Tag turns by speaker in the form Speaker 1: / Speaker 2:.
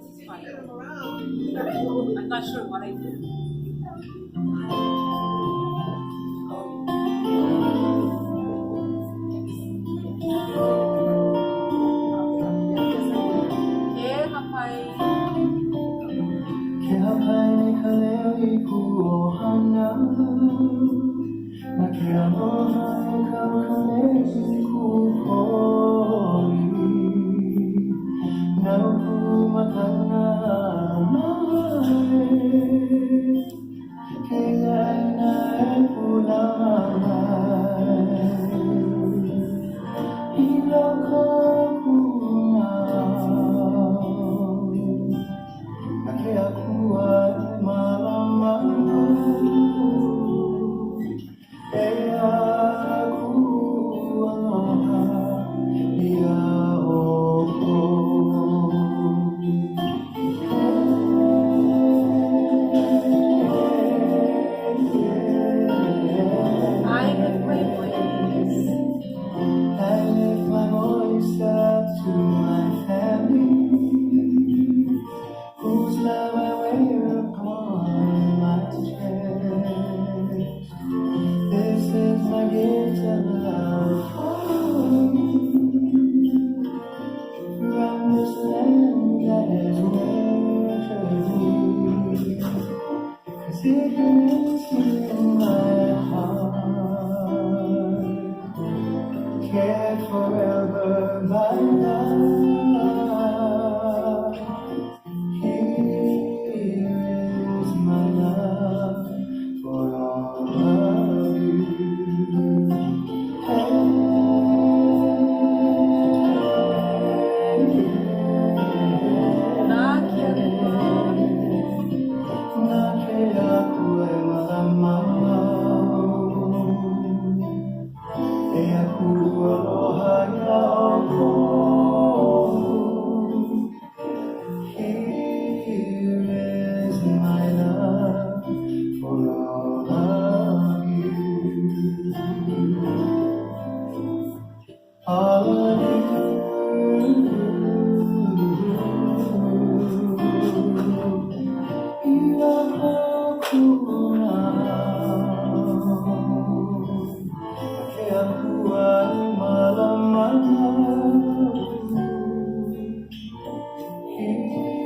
Speaker 1: It's fine. I'm not sure what I did. Yeah, kapay.
Speaker 2: แค่ภายในทะเลอีผู้หันน้ำมาแค่มองหาเขาคะแนนคู่คอยน้ำผู้มาทางหน้ามาแค่ยายนายผู้ละมาอีโลกคู่มา Nakia kuwa malamau Ea kuwa aloha Ia oko
Speaker 1: I lift my voice.
Speaker 2: I lift my voice up to my family whose love I wear upon my chest. This is my gift of love for you. From this land that has nurtured me. 'Cause it lives in my heart. Cared forever by love. Here is my love for all of you.
Speaker 1: Nakia
Speaker 2: Nakea kue malamau Ea kualoha ia oko Here is my love for all of you. All of you. Ilahakuna. Kaya kuwan malamang. Here